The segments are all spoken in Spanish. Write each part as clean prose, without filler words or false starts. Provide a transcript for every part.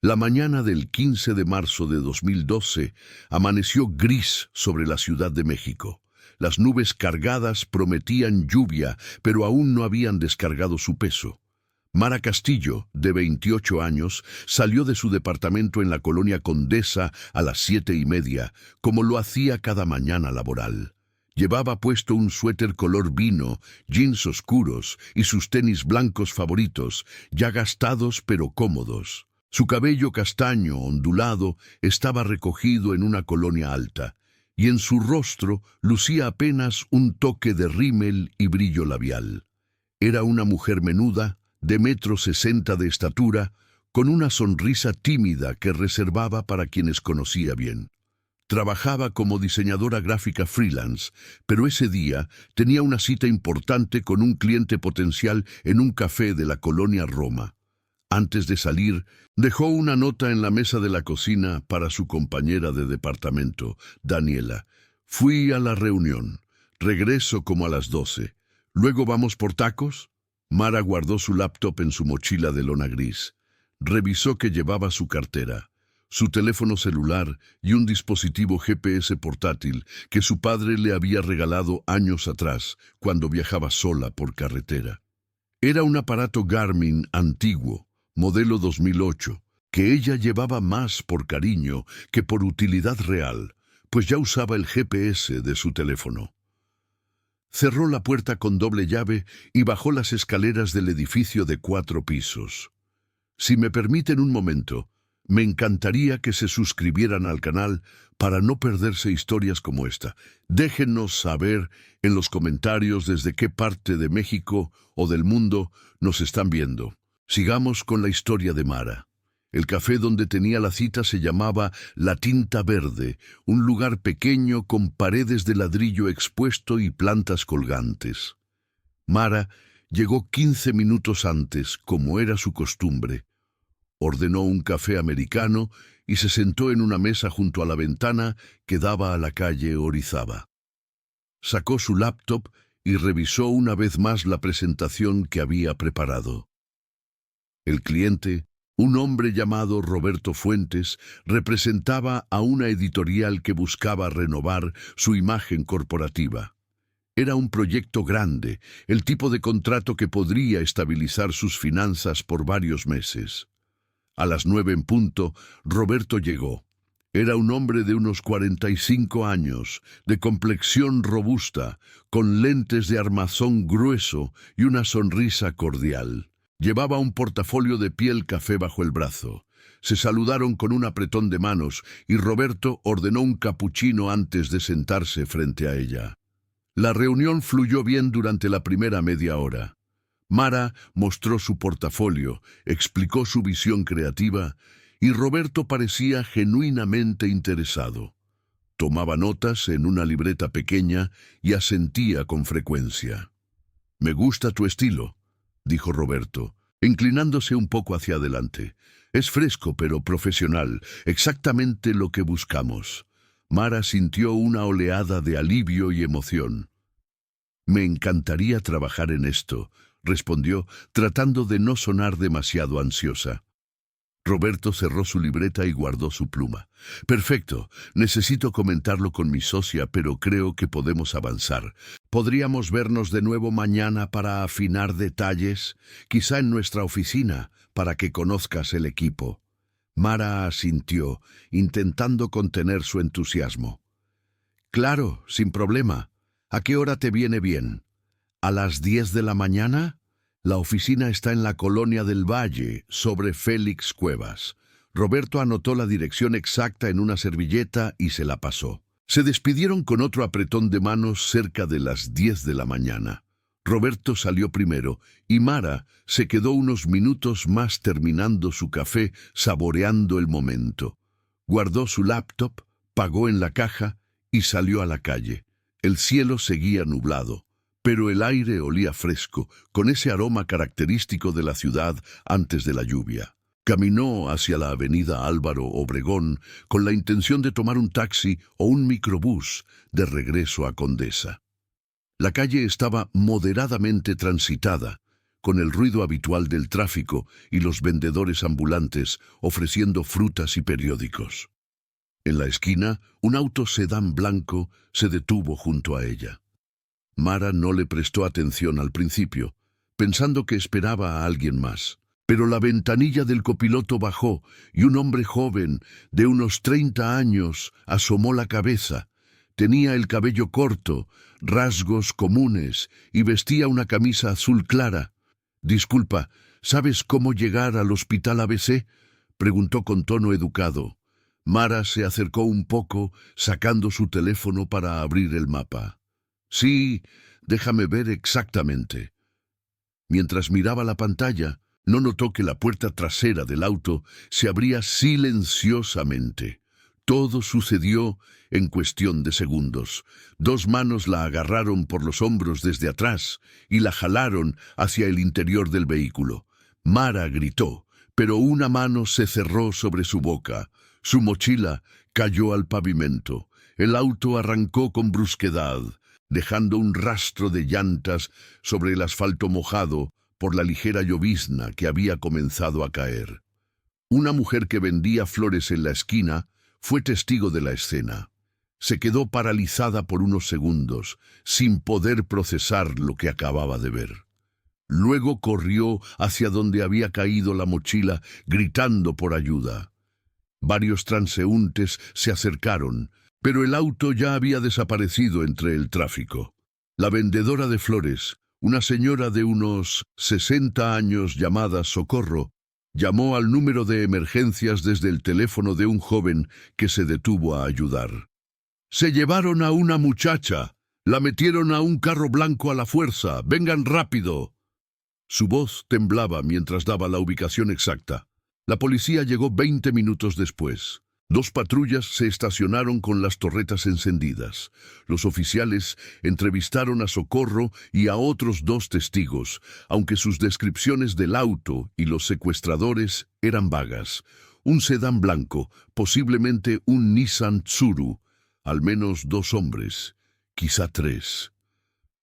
La mañana del 15 de marzo de 2012 amaneció gris sobre la Ciudad de México. Las nubes cargadas prometían lluvia, pero aún no habían descargado su peso. Mara Castillo, de 28 años, salió de su departamento en la colonia Condesa a las 7:30, como lo hacía cada mañana laboral. Llevaba puesto un suéter color vino, jeans oscuros y sus tenis blancos favoritos, ya gastados pero cómodos. Su cabello castaño, ondulado, estaba recogido en una colonia alta, y en su rostro lucía apenas un toque de rímel y brillo labial. Era una mujer menuda, de 1,60 m de estatura, con una sonrisa tímida que reservaba para quienes conocía bien. Trabajaba como diseñadora gráfica freelance, pero ese día tenía una cita importante con un cliente potencial en un café de la colonia Roma. Antes de salir, dejó una nota en la mesa de la cocina para su compañera de departamento, Daniela. Fui a la reunión. Regreso como a las 12. ¿Luego vamos por tacos? Mara guardó su laptop en su mochila de lona gris. Revisó que llevaba su cartera, su teléfono celular y un dispositivo GPS portátil que su padre le había regalado años atrás, cuando viajaba sola por carretera. Era un aparato Garmin antiguo, modelo 2008, que ella llevaba más por cariño que por utilidad real, pues ya usaba el GPS de su teléfono. Cerró la puerta con doble llave y bajó las escaleras del edificio de 4 pisos. Si me permiten un momento, me encantaría que se suscribieran al canal para no perderse historias como esta. Déjenos saber en los comentarios desde qué parte de México o del mundo nos están viendo. Sigamos con la historia de Mara. El café donde tenía la cita se llamaba La Tinta Verde, un lugar pequeño con paredes de ladrillo expuesto y plantas colgantes. Mara llegó 15 minutos antes, como era su costumbre. Ordenó un café americano y se sentó en una mesa junto a la ventana que daba a la calle Orizaba. Sacó su laptop y revisó una vez más la presentación que había preparado. El cliente, un hombre llamado Roberto Fuentes, representaba a una editorial que buscaba renovar su imagen corporativa. Era un proyecto grande, el tipo de contrato que podría estabilizar sus finanzas por varios meses. A las 9 en punto, Roberto llegó. Era un hombre de unos 45 años, de complexión robusta, con lentes de armazón grueso y una sonrisa cordial. Llevaba un portafolio de piel café bajo el brazo. Se saludaron con un apretón de manos y Roberto ordenó un capuchino antes de sentarse frente a ella. La reunión fluyó bien durante la primera media hora. Mara mostró su portafolio, explicó su visión creativa y Roberto parecía genuinamente interesado. Tomaba notas en una libreta pequeña y asentía con frecuencia. «Me gusta tu estilo», dijo Roberto, inclinándose un poco hacia adelante. «Es fresco pero profesional, exactamente lo que buscamos». Mara sintió una oleada de alivio y emoción. «Me encantaría trabajar en esto», respondió, tratando de no sonar demasiado ansiosa. Roberto cerró su libreta y guardó su pluma. «Perfecto, necesito comentarlo con mi socia, pero creo que podemos avanzar. ¿Podríamos vernos de nuevo mañana para afinar detalles? Quizá en nuestra oficina, para que conozcas el equipo». Mara asintió, intentando contener su entusiasmo. «Claro, sin problema. ¿A qué hora te viene bien? ¿A las 10 de la mañana? La oficina está en la Colonia del Valle, sobre Félix Cuevas». Roberto anotó la dirección exacta en una servilleta y se la pasó. Se despidieron con otro apretón de manos cerca de las 10 de la mañana. Roberto salió primero y Mara se quedó unos minutos más terminando su café, saboreando el momento. Guardó su laptop, pagó en la caja y salió a la calle. El cielo seguía nublado, pero el aire olía fresco, con ese aroma característico de la ciudad antes de la lluvia. Caminó hacia la avenida Álvaro Obregón con la intención de tomar un taxi o un microbús de regreso a Condesa. La calle estaba moderadamente transitada, con el ruido habitual del tráfico y los vendedores ambulantes ofreciendo frutas y periódicos. En la esquina, un auto sedán blanco se detuvo junto a ella. Mara no le prestó atención al principio, pensando que esperaba a alguien más. Pero la ventanilla del copiloto bajó y un hombre joven, de unos 30 años, asomó la cabeza. Tenía el cabello corto, rasgos comunes y vestía una camisa azul clara. «Disculpa, ¿sabes cómo llegar al hospital ABC?», preguntó con tono educado. Mara se acercó un poco, sacando su teléfono para abrir el mapa. «Sí, déjame ver exactamente». Mientras miraba la pantalla, no notó que la puerta trasera del auto se abría silenciosamente. Todo sucedió en cuestión de segundos. Dos manos la agarraron por los hombros desde atrás y la jalaron hacia el interior del vehículo. Mara gritó, pero una mano se cerró sobre su boca. Su mochila cayó al pavimento. El auto arrancó con brusquedad, dejando un rastro de llantas sobre el asfalto mojado por la ligera llovizna que había comenzado a caer. Una mujer que vendía flores en la esquina fue testigo de la escena. Se quedó paralizada por unos segundos, sin poder procesar lo que acababa de ver. Luego corrió hacia donde había caído la mochila, gritando por ayuda. Varios transeúntes se acercaron, pero el auto ya había desaparecido entre el tráfico. La vendedora de flores, una señora de unos 60 años llamada Socorro, llamó al número de emergencias desde el teléfono de un joven que se detuvo a ayudar. «Se llevaron a una muchacha. La metieron a un carro blanco a la fuerza. ¡Vengan rápido!». Su voz temblaba mientras daba la ubicación exacta. La policía llegó 20 minutos después. Dos patrullas se estacionaron con las torretas encendidas. Los oficiales entrevistaron a Socorro y a otros dos testigos, aunque sus descripciones del auto y los secuestradores eran vagas. Un sedán blanco, posiblemente un Nissan Tsuru, al menos 2 hombres, quizá 3.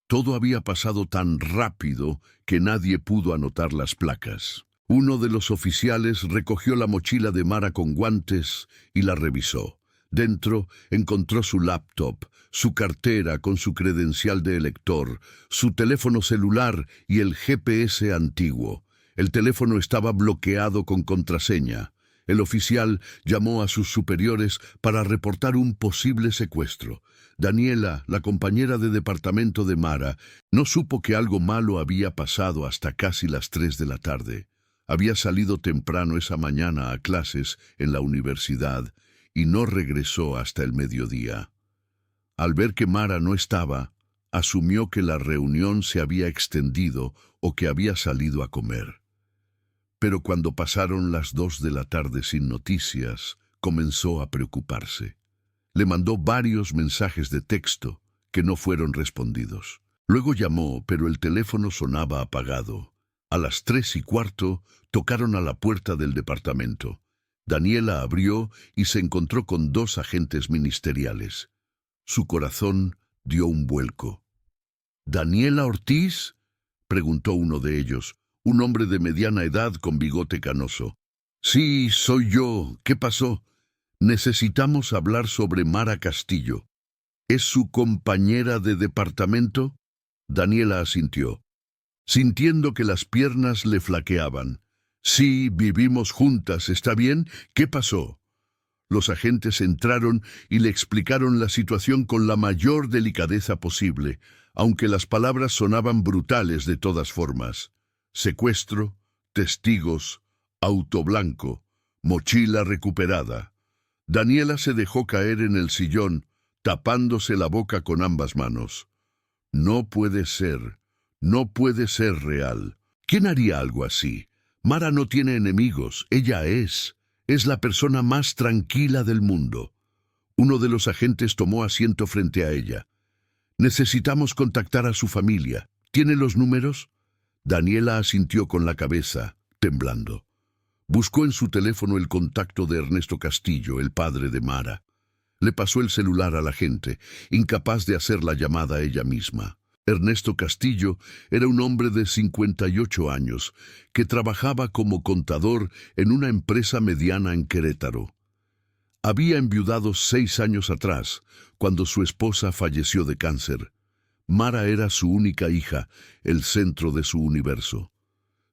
Todo había pasado tan rápido que nadie pudo anotar las placas. Uno de los oficiales recogió la mochila de Mara con guantes y la revisó. Dentro encontró su laptop, su cartera con su credencial de elector, su teléfono celular y el GPS antiguo. El teléfono estaba bloqueado con contraseña. El oficial llamó a sus superiores para reportar un posible secuestro. Daniela, la compañera de departamento de Mara, no supo que algo malo había pasado hasta casi las 3 de la tarde. Había salido temprano esa mañana a clases en la universidad y no regresó hasta el mediodía. Al ver que Mara no estaba, asumió que la reunión se había extendido o que había salido a comer. Pero cuando pasaron las 2 de la tarde sin noticias, comenzó a preocuparse. Le mandó varios mensajes de texto que no fueron respondidos. Luego llamó, pero el teléfono sonaba apagado. A las 3:15 tocaron a la puerta del departamento. Daniela abrió y se encontró con 2 agentes ministeriales. Su corazón dio un vuelco. «¿Daniela Ortiz?», preguntó uno de ellos, un hombre de mediana edad con bigote canoso. «Sí, soy yo. ¿Qué pasó?». «Necesitamos hablar sobre Mara Castillo». «¿Es su compañera de departamento?». Daniela asintió, sintiendo que las piernas le flaqueaban. «Sí, vivimos juntas, ¿está bien? ¿Qué pasó?». Los agentes entraron y le explicaron la situación con la mayor delicadeza posible, aunque las palabras sonaban brutales de todas formas. Secuestro, testigos, auto blanco, mochila recuperada. Daniela se dejó caer en el sillón, tapándose la boca con ambas manos. «No puede ser. No puede ser real. ¿Quién haría algo así? Mara no tiene enemigos. Ella es la persona más tranquila del mundo». Uno de los agentes tomó asiento frente a ella. «Necesitamos contactar a su familia. ¿Tiene los números?». Daniela asintió con la cabeza, temblando. Buscó en su teléfono el contacto de Ernesto Castillo, el padre de Mara. Le pasó el celular al agente, incapaz de hacer la llamada ella misma. Ernesto Castillo era un hombre de 58 años que trabajaba como contador en una empresa mediana en Querétaro. Había enviudado 6 años atrás, cuando su esposa falleció de cáncer. Mara era su única hija, el centro de su universo.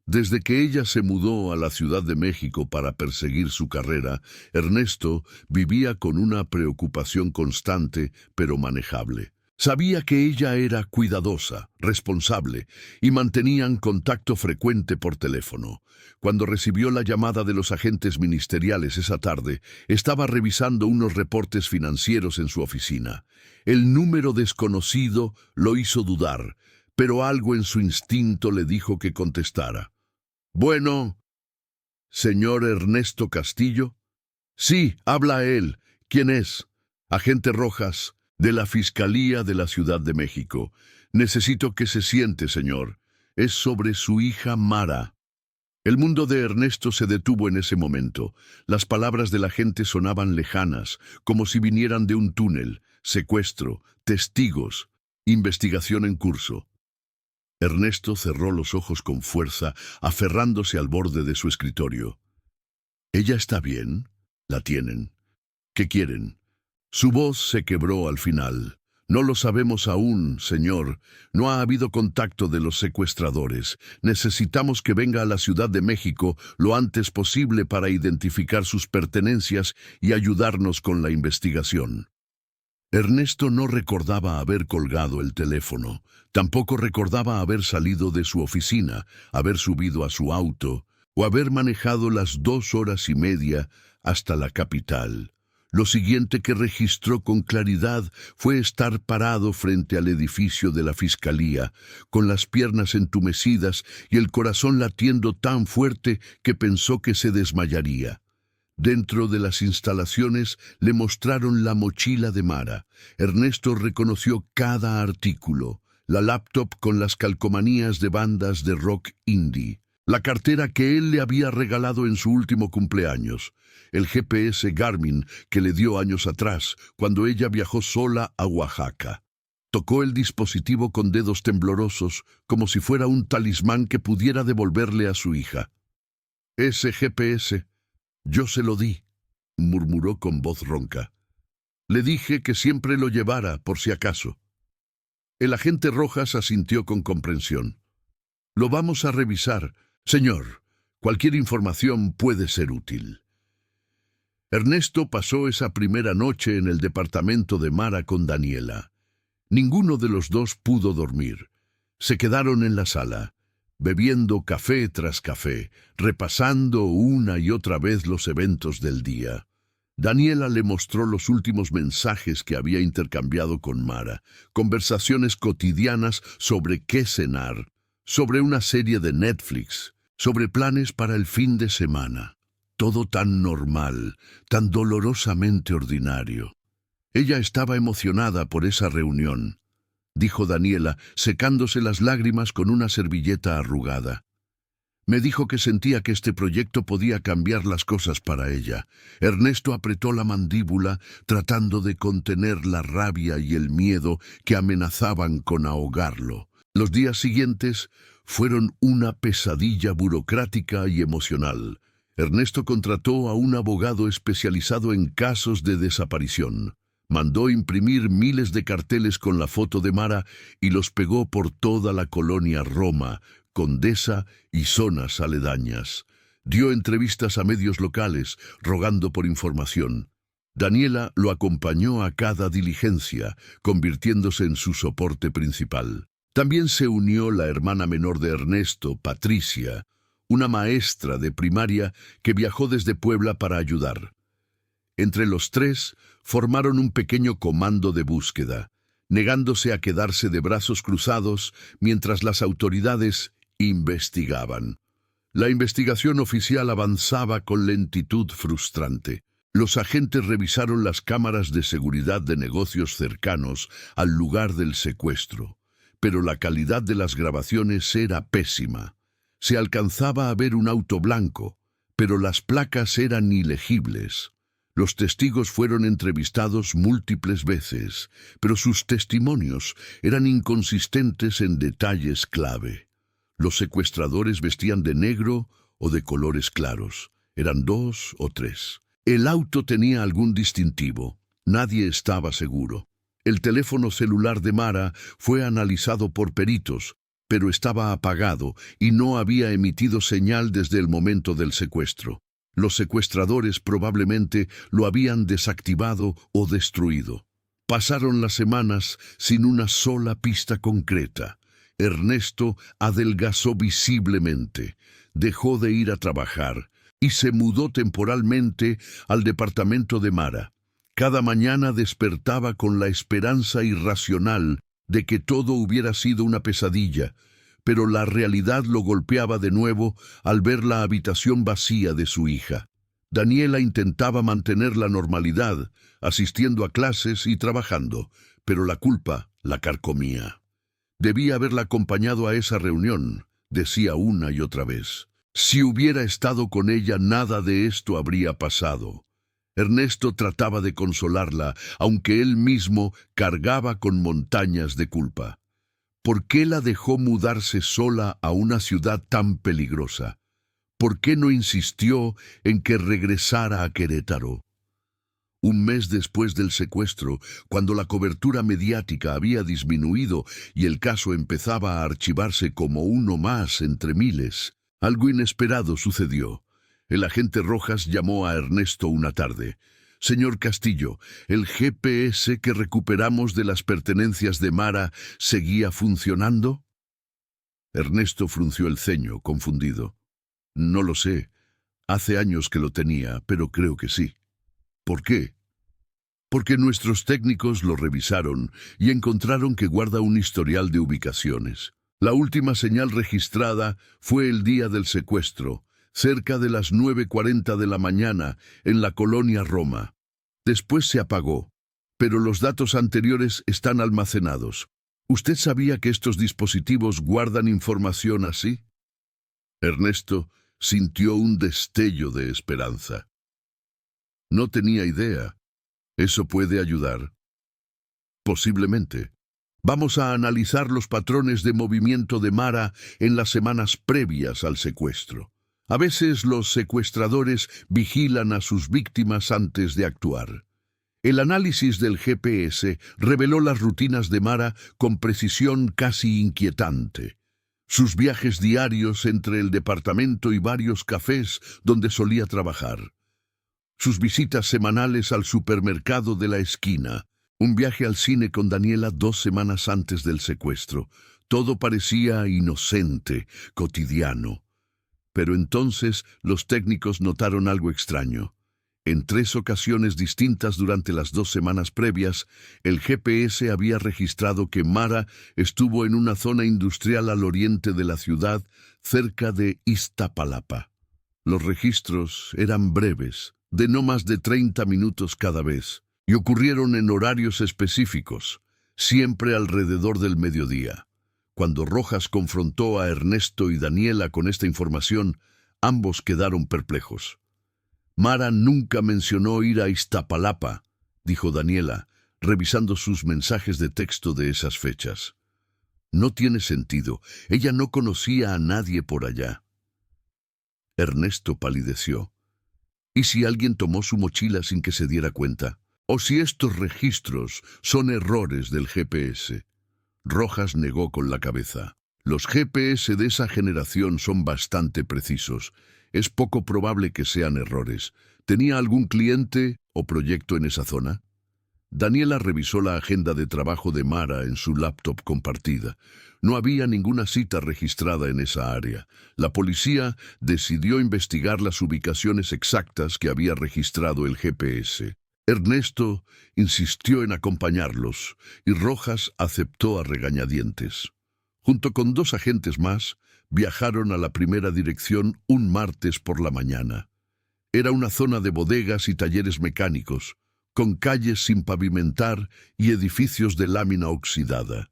Desde que ella se mudó a la Ciudad de México para perseguir su carrera, Ernesto vivía con una preocupación constante, pero manejable. Sabía que ella era cuidadosa, responsable, y mantenían contacto frecuente por teléfono. Cuando recibió la llamada de los agentes ministeriales esa tarde, estaba revisando unos reportes financieros en su oficina. El número desconocido lo hizo dudar, pero algo en su instinto le dijo que contestara. «Bueno, ¿señor Ernesto Castillo?» «Sí, habla él. ¿Quién es?» «Agente Rojas, de la Fiscalía de la Ciudad de México. Necesito que se siente, señor. Es sobre su hija Mara». El mundo de Ernesto se detuvo en ese momento. Las palabras de la gente sonaban lejanas, como si vinieran de un túnel. Secuestro, testigos, investigación en curso. Ernesto cerró los ojos con fuerza, aferrándose al borde de su escritorio. «¿Ella está bien? ¿La tienen? ¿Qué quieren?» Su voz se quebró al final. «No lo sabemos aún, señor. No ha habido contacto de los secuestradores. Necesitamos que venga a la Ciudad de México lo antes posible para identificar sus pertenencias y ayudarnos con la investigación». Ernesto no recordaba haber colgado el teléfono. Tampoco recordaba haber salido de su oficina, haber subido a su auto o haber manejado las 2 horas y media hasta la capital. Lo siguiente que registró con claridad fue estar parado frente al edificio de la Fiscalía, con las piernas entumecidas y el corazón latiendo tan fuerte que pensó que se desmayaría. Dentro de las instalaciones le mostraron la mochila de Mara. Ernesto reconoció cada artículo: la laptop con las calcomanías de bandas de rock indie, la cartera que él le había regalado en su último cumpleaños, el GPS Garmin que le dio años atrás, cuando ella viajó sola a Oaxaca. Tocó el dispositivo con dedos temblorosos, como si fuera un talismán que pudiera devolverle a su hija. «Ese GPS, yo se lo di», murmuró con voz ronca. «Le dije que siempre lo llevara, por si acaso». El agente Rojas asintió con comprensión. «Lo vamos a revisar, señor. Cualquier información puede ser útil». Ernesto pasó esa primera noche en el departamento de Mara con Daniela. Ninguno de los dos pudo dormir. Se quedaron en la sala, bebiendo café tras café, repasando una y otra vez los eventos del día. Daniela le mostró los últimos mensajes que había intercambiado con Mara, conversaciones cotidianas sobre qué cenar, sobre una serie de Netflix, sobre planes para el fin de semana. Todo tan normal, tan dolorosamente ordinario. Ella estaba emocionada por esa reunión, dijo Daniela, secándose las lágrimas con una servilleta arrugada. Me dijo que sentía que este proyecto podía cambiar las cosas para ella. Ernesto apretó la mandíbula, tratando de contener la rabia y el miedo que amenazaban con ahogarlo. Los días siguientes fueron una pesadilla burocrática y emocional. Ernesto contrató a un abogado especializado en casos de desaparición. Mandó imprimir miles de carteles con la foto de Mara y los pegó por toda la colonia Roma, Condesa y zonas aledañas. Dio entrevistas a medios locales, rogando por información. Daniela lo acompañó a cada diligencia, convirtiéndose en su soporte principal. También se unió la hermana menor de Ernesto, Patricia, una maestra de primaria que viajó desde Puebla para ayudar. Entre los tres formaron un pequeño comando de búsqueda, negándose a quedarse de brazos cruzados mientras las autoridades investigaban. La investigación oficial avanzaba con lentitud frustrante. Los agentes revisaron las cámaras de seguridad de negocios cercanos al lugar del secuestro, pero la calidad de las grabaciones era pésima. Se alcanzaba a ver un auto blanco, pero las placas eran ilegibles. Los testigos fueron entrevistados múltiples veces, pero sus testimonios eran inconsistentes en detalles clave. Los secuestradores vestían de negro o de colores claros. Eran 2 o 3. El auto tenía algún distintivo. Nadie estaba seguro. El teléfono celular de Mara fue analizado por peritos, pero estaba apagado y no había emitido señal desde el momento del secuestro. Los secuestradores probablemente lo habían desactivado o destruido. Pasaron las semanas sin una sola pista concreta. Ernesto adelgazó visiblemente, dejó de ir a trabajar y se mudó temporalmente al departamento de Mara. Cada mañana despertaba con la esperanza irracional de que todo hubiera sido una pesadilla, pero la realidad lo golpeaba de nuevo al ver la habitación vacía de su hija. Daniela intentaba mantener la normalidad, asistiendo a clases y trabajando, pero la culpa la carcomía. Debía haberla acompañado a esa reunión, decía una y otra vez. Si hubiera estado con ella, nada de esto habría pasado. Ernesto trataba de consolarla, aunque él mismo cargaba con montañas de culpa. ¿Por qué la dejó mudarse sola a una ciudad tan peligrosa? ¿Por qué no insistió en que regresara a Querétaro? Un mes después del secuestro, cuando la cobertura mediática había disminuido y el caso empezaba a archivarse como uno más entre miles, algo inesperado sucedió. El agente Rojas llamó a Ernesto una tarde. «Señor Castillo, ¿el GPS que recuperamos de las pertenencias de Mara seguía funcionando?» Ernesto frunció el ceño, confundido. «No lo sé. Hace años que lo tenía, pero creo que sí». «¿Por qué?» «Porque nuestros técnicos lo revisaron y encontraron que guarda un historial de ubicaciones. La última señal registrada fue el día del secuestro, cerca de las 9:40 de la mañana, en la colonia Roma. Después se apagó, pero los datos anteriores están almacenados. ¿Usted sabía que estos dispositivos guardan información así?» Ernesto sintió un destello de esperanza. «No tenía idea. ¿Eso puede ayudar?» «Posiblemente. Vamos a analizar los patrones de movimiento de Mara en las semanas previas al secuestro. A veces los secuestradores vigilan a sus víctimas antes de actuar. El análisis del GPS reveló las rutinas de Mara con precisión casi inquietante. Sus viajes diarios entre el departamento y varios cafés donde solía trabajar. Sus visitas semanales al supermercado de la esquina. Un viaje al cine con Daniela 2 semanas antes del secuestro. Todo parecía inocente, cotidiano. Pero entonces los técnicos notaron algo extraño. En 3 ocasiones distintas durante las 2 semanas previas, el GPS había registrado que Mara estuvo en una zona industrial al oriente de la ciudad, cerca de Iztapalapa. Los registros eran breves, de no más de 30 minutos cada vez, y ocurrieron en horarios específicos, siempre alrededor del mediodía. Cuando Rojas confrontó a Ernesto y Daniela con esta información, ambos quedaron perplejos. «Mara nunca mencionó ir a Iztapalapa», dijo Daniela, revisando sus mensajes de texto de esas fechas. «No tiene sentido. Ella no conocía a nadie por allá». Ernesto palideció. ¿Y si alguien tomó su mochila sin que se diera cuenta? ¿O si estos registros son errores del GPS? Rojas negó con la cabeza. Los GPS de esa generación son bastante precisos. Es poco probable que sean errores. ¿Tenía algún cliente o proyecto en esa zona? Daniela revisó la agenda de trabajo de Mara en su laptop compartida. No había ninguna cita registrada en esa área. La policía decidió investigar las ubicaciones exactas que había registrado el GPS. Ernesto insistió en acompañarlos y Rojas aceptó a regañadientes. Junto con 2 agentes más, viajaron a la primera dirección un martes por la mañana. Era una zona de bodegas y talleres mecánicos, con calles sin pavimentar y edificios de lámina oxidada.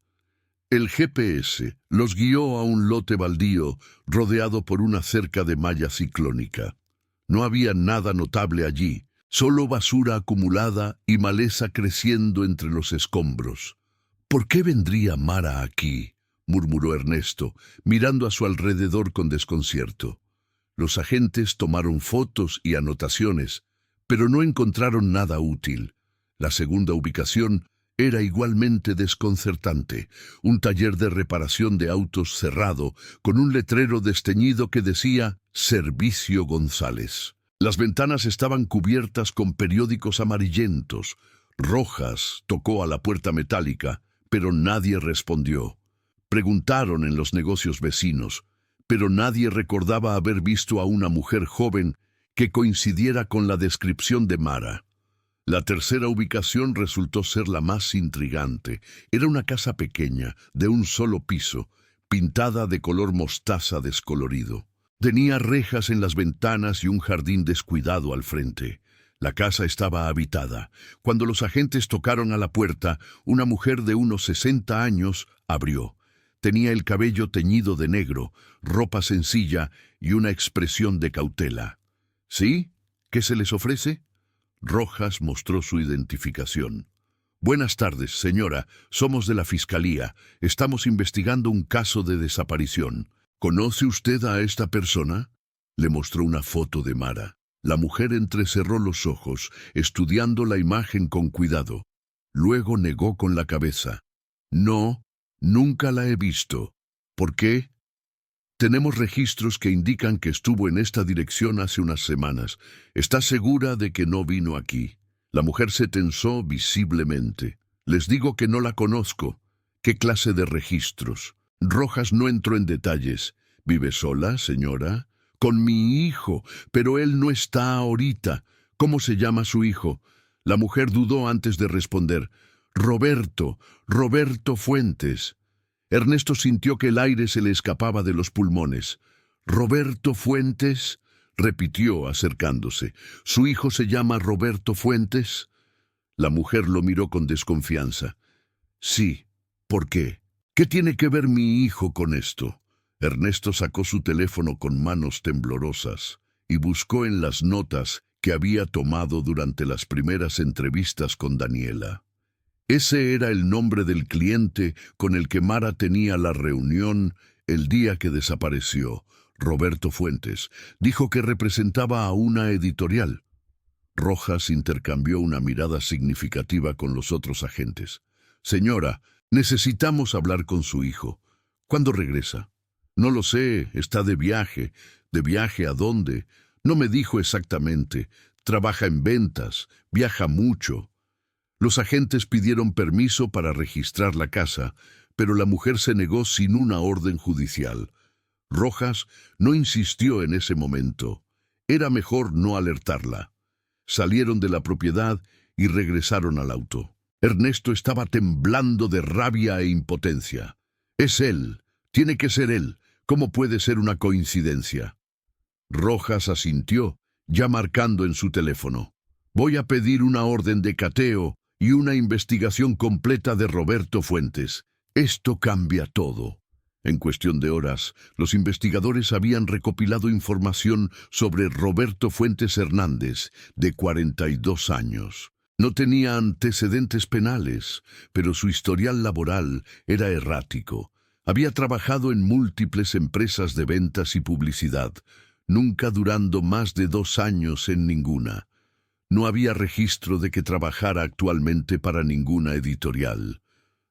El GPS los guió a un lote baldío rodeado por una cerca de malla ciclónica. No había nada notable allí, Solo basura acumulada y maleza creciendo entre los escombros. ¿Por qué vendría Mara aquí?, murmuró Ernesto, mirando a su alrededor con desconcierto. Los agentes tomaron fotos y anotaciones, pero no encontraron nada útil. La segunda ubicación era igualmente desconcertante: un taller de reparación de autos cerrado, con un letrero desteñido que decía «Servicio González». Las ventanas estaban cubiertas con periódicos amarillentos. Rojas tocó a la puerta metálica, pero nadie respondió. Preguntaron en los negocios vecinos, pero nadie recordaba haber visto a una mujer joven que coincidiera con la descripción de Mara. La tercera ubicación resultó ser la más intrigante. Era una casa pequeña, de un solo piso, pintada de color mostaza descolorido. Tenía rejas en las ventanas y un jardín descuidado al frente. La casa estaba habitada. Cuando los agentes tocaron a la puerta, una mujer de unos 60 años abrió. Tenía el cabello teñido de negro, ropa sencilla y una expresión de cautela. ¿Sí? ¿Qué se les ofrece? Rojas mostró su identificación. Buenas tardes, señora. Somos de la Fiscalía. Estamos investigando un caso de desaparición. ¿Conoce usted a esta persona? Le mostró una foto de Mara. La mujer entrecerró los ojos, estudiando la imagen con cuidado. Luego negó con la cabeza. No, nunca la he visto. ¿Por qué? Tenemos registros que indican que estuvo en esta dirección hace unas semanas. ¿Está segura de que no vino aquí? La mujer se tensó visiblemente. Les digo que no la conozco. ¿Qué clase de registros? Rojas no entró en detalles. ¿Vive sola, señora? Con mi hijo, pero él no está ahorita. ¿Cómo se llama su hijo? La mujer dudó antes de responder. Roberto Fuentes. Ernesto sintió que el aire se le escapaba de los pulmones. ¿Roberto Fuentes?, repitió acercándose. ¿Su hijo se llama Roberto Fuentes? La mujer lo miró con desconfianza. Sí. ¿Por qué? ¿Qué tiene que ver mi hijo con esto? Ernesto sacó su teléfono con manos temblorosas y buscó en las notas que había tomado durante las primeras entrevistas con Daniela. Ese era el nombre del cliente con el que Mara tenía la reunión el día que desapareció. Roberto Fuentes. Dijo que representaba a una editorial. Rojas intercambió una mirada significativa con los otros agentes. Señora, necesitamos hablar con su hijo. ¿Cuándo regresa? No lo sé, está de viaje. ¿De viaje a dónde? No me dijo exactamente. Trabaja en ventas, viaja mucho. Los agentes pidieron permiso para registrar la casa, pero la mujer se negó sin una orden judicial. Rojas no insistió en ese momento. Era mejor no alertarla. Salieron de la propiedad y regresaron al auto. Ernesto estaba temblando de rabia e impotencia. Es él. Tiene que ser él. ¿Cómo puede ser una coincidencia? Rojas asintió, ya marcando en su teléfono. Voy a pedir una orden de cateo y una investigación completa de Roberto Fuentes. Esto cambia todo. En cuestión de horas, los investigadores habían recopilado información sobre Roberto Fuentes Hernández, de 42 años. No tenía antecedentes penales, pero su historial laboral era errático. Había trabajado en múltiples empresas de ventas y publicidad, nunca durando más de 2 años en ninguna. No había registro de que trabajara actualmente para ninguna editorial.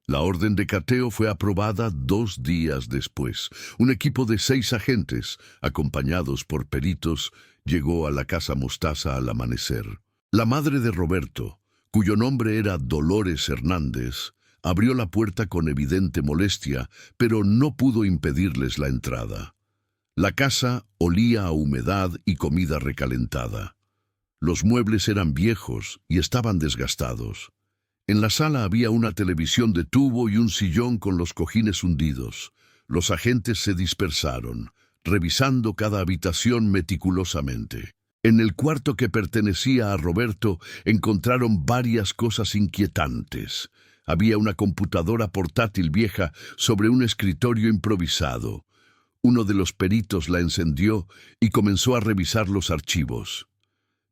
La orden de cateo fue aprobada 2 días después. Un equipo de 6 agentes, acompañados por peritos, llegó a la Casa Mostaza al amanecer. La madre de Roberto, cuyo nombre era Dolores Hernández, abrió la puerta con evidente molestia, pero no pudo impedirles la entrada. La casa olía a humedad y comida recalentada. Los muebles eran viejos y estaban desgastados. En la sala había una televisión de tubo y un sillón con los cojines hundidos. Los agentes se dispersaron, revisando cada habitación meticulosamente. En el cuarto que pertenecía a Roberto encontraron varias cosas inquietantes. Había una computadora portátil vieja sobre un escritorio improvisado. Uno de los peritos la encendió y comenzó a revisar los archivos.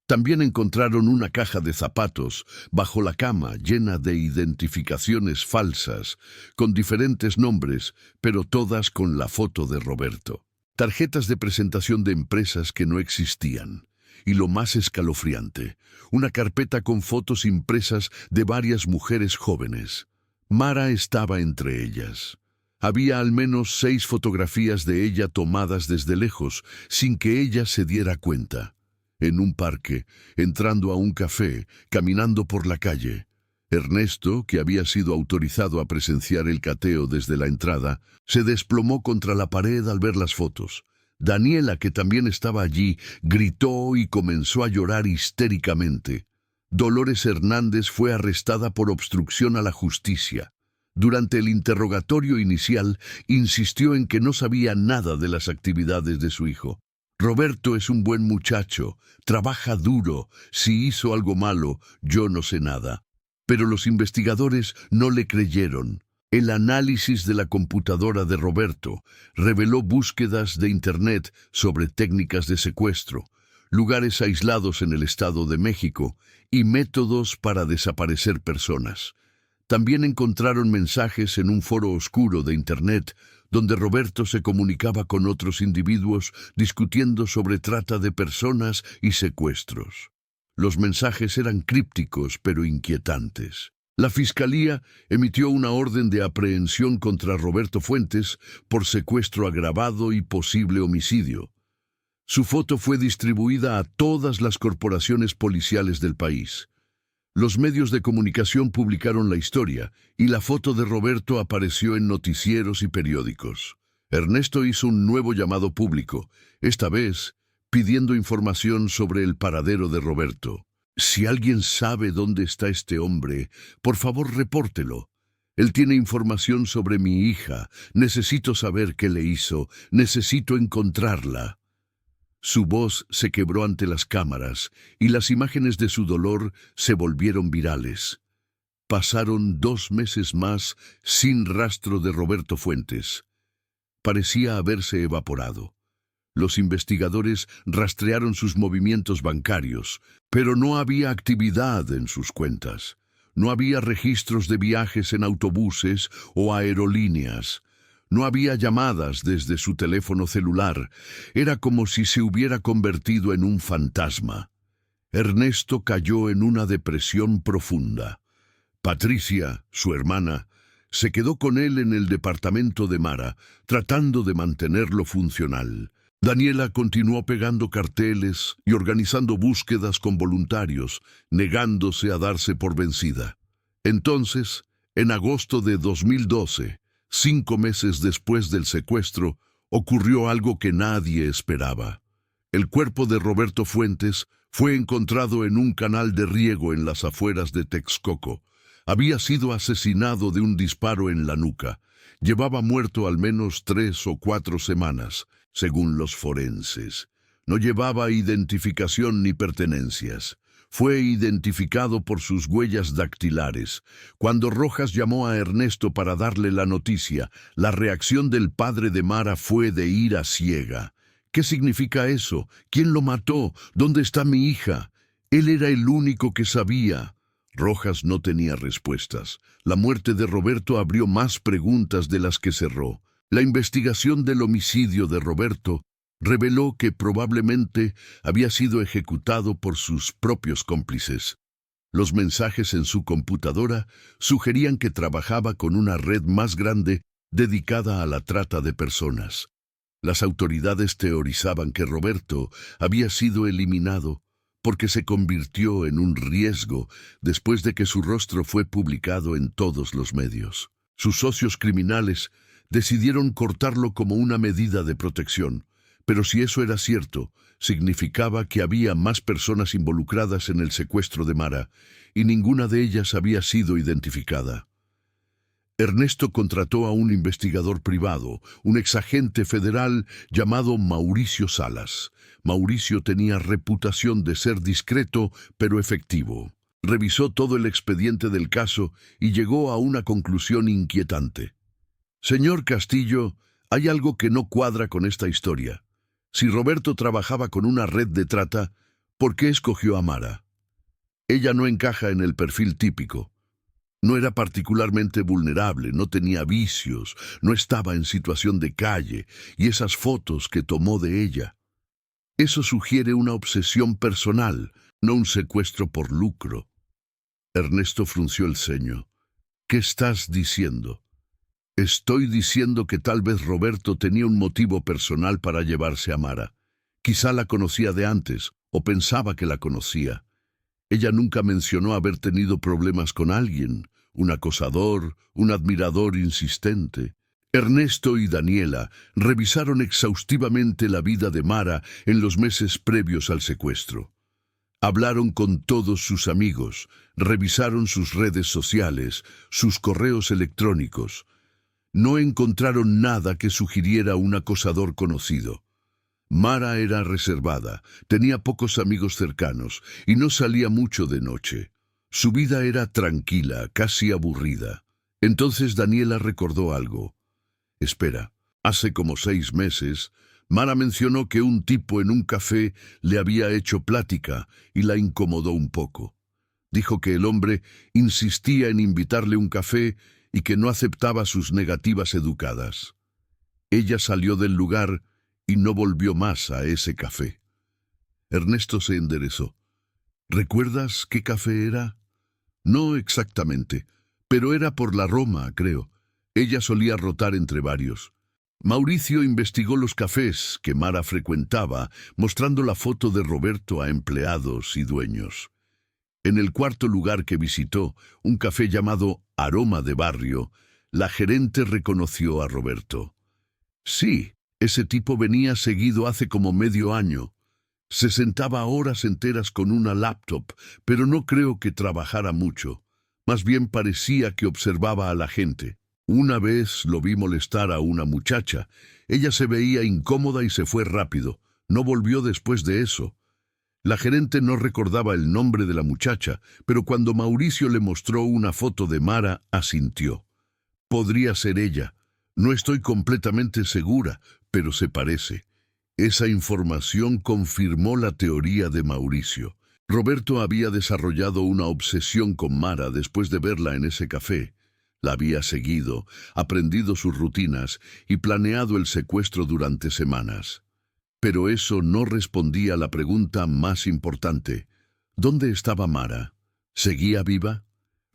También encontraron una caja de zapatos bajo la cama llena de identificaciones falsas, con diferentes nombres, pero todas con la foto de Roberto. Tarjetas de presentación de empresas que no existían. Y lo más escalofriante, una carpeta con fotos impresas de varias mujeres jóvenes. Mara estaba entre ellas. Había al menos 6 fotografías de ella tomadas desde lejos, sin que ella se diera cuenta. En un parque, entrando a un café, caminando por la calle. Ernesto, que había sido autorizado a presenciar el cateo desde la entrada, se desplomó contra la pared al ver las fotos. Daniela, que también estaba allí, gritó y comenzó a llorar histéricamente. Dolores Hernández fue arrestada por obstrucción a la justicia. Durante el interrogatorio inicial, insistió en que no sabía nada de las actividades de su hijo. Roberto es un buen muchacho, trabaja duro, si hizo algo malo, yo no sé nada. Pero los investigadores no le creyeron. El análisis de la computadora de Roberto reveló búsquedas de Internet sobre técnicas de secuestro, lugares aislados en el Estado de México y métodos para desaparecer personas. También encontraron mensajes en un foro oscuro de Internet donde Roberto se comunicaba con otros individuos discutiendo sobre trata de personas y secuestros. Los mensajes eran crípticos pero inquietantes. La Fiscalía emitió una orden de aprehensión contra Roberto Fuentes por secuestro agravado y posible homicidio. Su foto fue distribuida a todas las corporaciones policiales del país. Los medios de comunicación publicaron la historia y la foto de Roberto apareció en noticieros y periódicos. Ernesto hizo un nuevo llamado público, esta vez pidiendo información sobre el paradero de Roberto. Si alguien sabe dónde está este hombre, por favor repórtelo. Él tiene información sobre mi hija. Necesito saber qué le hizo. Necesito encontrarla. Su voz se quebró ante las cámaras y las imágenes de su dolor se volvieron virales. Pasaron 2 meses más sin rastro de Roberto Fuentes. Parecía haberse evaporado. Los investigadores rastrearon sus movimientos bancarios, pero no había actividad en sus cuentas. No había registros de viajes en autobuses o aerolíneas. No había llamadas desde su teléfono celular. Era como si se hubiera convertido en un fantasma. Ernesto cayó en una depresión profunda. Patricia, su hermana, se quedó con él en el departamento de Mara, tratando de mantenerlo funcional. Daniela continuó pegando carteles y organizando búsquedas con voluntarios, negándose a darse por vencida. Entonces, en agosto de 2012, 5 meses después del secuestro, ocurrió algo que nadie esperaba. El cuerpo de Roberto Fuentes fue encontrado en un canal de riego en las afueras de Texcoco. Había sido asesinado de un disparo en la nuca. Llevaba muerto al menos 3 o 4 semanas, según los forenses. No llevaba identificación ni pertenencias. Fue identificado por sus huellas dactilares. Cuando Rojas llamó a Ernesto para darle la noticia, la reacción del padre de Mara fue de ira ciega. ¿Qué significa eso? ¿Quién lo mató? ¿Dónde está mi hija? Él era el único que sabía. Rojas no tenía respuestas. La muerte de Roberto abrió más preguntas de las que cerró. La investigación del homicidio de Roberto reveló que probablemente había sido ejecutado por sus propios cómplices. Los mensajes en su computadora sugerían que trabajaba con una red más grande dedicada a la trata de personas. Las autoridades teorizaban que Roberto había sido eliminado porque se convirtió en un riesgo después de que su rostro fue publicado en todos los medios. Sus socios criminales decidieron cortarlo como una medida de protección, pero si eso era cierto, significaba que había más personas involucradas en el secuestro de Mara, y ninguna de ellas había sido identificada. Ernesto contrató a un investigador privado, un exagente federal llamado Mauricio Salas. Mauricio tenía reputación de ser discreto, pero efectivo. Revisó todo el expediente del caso y llegó a una conclusión inquietante. Señor Castillo, hay algo que no cuadra con esta historia. Si Roberto trabajaba con una red de trata, ¿Por qué escogió a Mara? Ella no encaja en el perfil típico. No era particularmente vulnerable, no tenía vicios, no estaba en situación de calle, y esas fotos que tomó de ella. Eso sugiere una obsesión personal, no un secuestro por lucro. Ernesto frunció el ceño. ¿Qué estás diciendo? Estoy diciendo que tal vez Roberto tenía un motivo personal para llevarse a Mara. Quizá la conocía de antes, o pensaba que la conocía. Ella nunca mencionó haber tenido problemas con alguien, un acosador, un admirador insistente. Ernesto y Daniela revisaron exhaustivamente la vida de Mara en los meses previos al secuestro. Hablaron con todos sus amigos, revisaron sus redes sociales, sus correos electrónicos. No encontraron nada que sugiriera un acosador conocido. Mara era reservada, tenía pocos amigos cercanos y no salía mucho de noche. Su vida era tranquila, casi aburrida. Entonces Daniela recordó algo. Espera, hace como 6 meses, Mara mencionó que un tipo en un café le había hecho plática y la incomodó un poco. Dijo que el hombre insistía en invitarle un café y que no aceptaba sus negativas educadas. Ella salió del lugar y no volvió más a ese café. Ernesto se enderezó. ¿Recuerdas qué café era? No exactamente, pero era por la Roma, creo. Ella solía rotar entre varios. Mauricio investigó los cafés que Mara frecuentaba, mostrando la foto de Roberto a empleados y dueños. En el cuarto lugar que visitó, un café llamado Aroma de Barrio, la gerente reconoció a Roberto. Sí, ese tipo venía seguido hace como medio año. Se sentaba horas enteras con una laptop, pero no creo que trabajara mucho. Más bien parecía que observaba a la gente. Una vez lo vi molestar a una muchacha. Ella se veía incómoda y se fue rápido. No volvió después de eso. La gerente no recordaba el nombre de la muchacha, pero cuando Mauricio le mostró una foto de Mara, asintió. Podría ser ella. No estoy completamente segura, pero se parece. Esa información confirmó la teoría de Mauricio. Roberto había desarrollado una obsesión con Mara después de verla en ese café. La había seguido, aprendido sus rutinas y planeado el secuestro durante semanas. Pero eso no respondía a la pregunta más importante. ¿Dónde estaba Mara? ¿Seguía viva?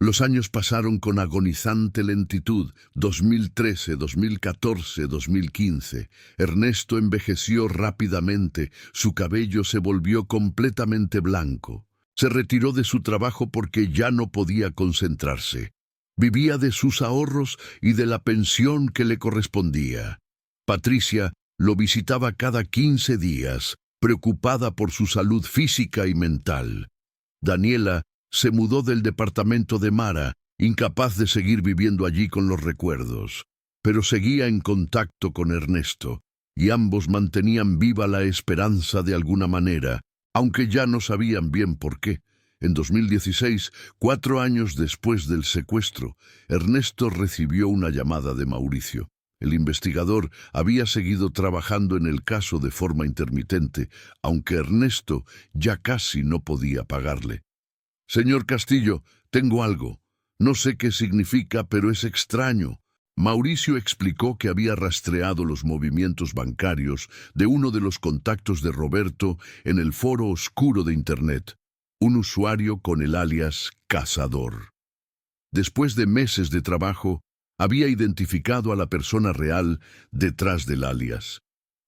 Los años pasaron con agonizante lentitud. 2013, 2014, 2015. Ernesto envejeció rápidamente, su cabello se volvió completamente blanco. Se retiró de su trabajo porque ya no podía concentrarse. Vivía de sus ahorros y de la pensión que le correspondía. Patricia lo visitaba cada 15 días, preocupada por su salud física y mental. Daniela se mudó del departamento de Mara, incapaz de seguir viviendo allí con los recuerdos, pero seguía en contacto con Ernesto, y ambos mantenían viva la esperanza de alguna manera, aunque ya no sabían bien por qué. En 2016, 4 años después del secuestro, Ernesto recibió una llamada de Mauricio. El investigador había seguido trabajando en el caso de forma intermitente, aunque Ernesto ya casi no podía pagarle. «Señor Castillo, tengo algo. No sé qué significa, pero es extraño». Mauricio explicó que había rastreado los movimientos bancarios de uno de los contactos de Roberto en el foro oscuro de Internet, un usuario con el alias Cazador. Después de meses de trabajo, había identificado a la persona real detrás del alias.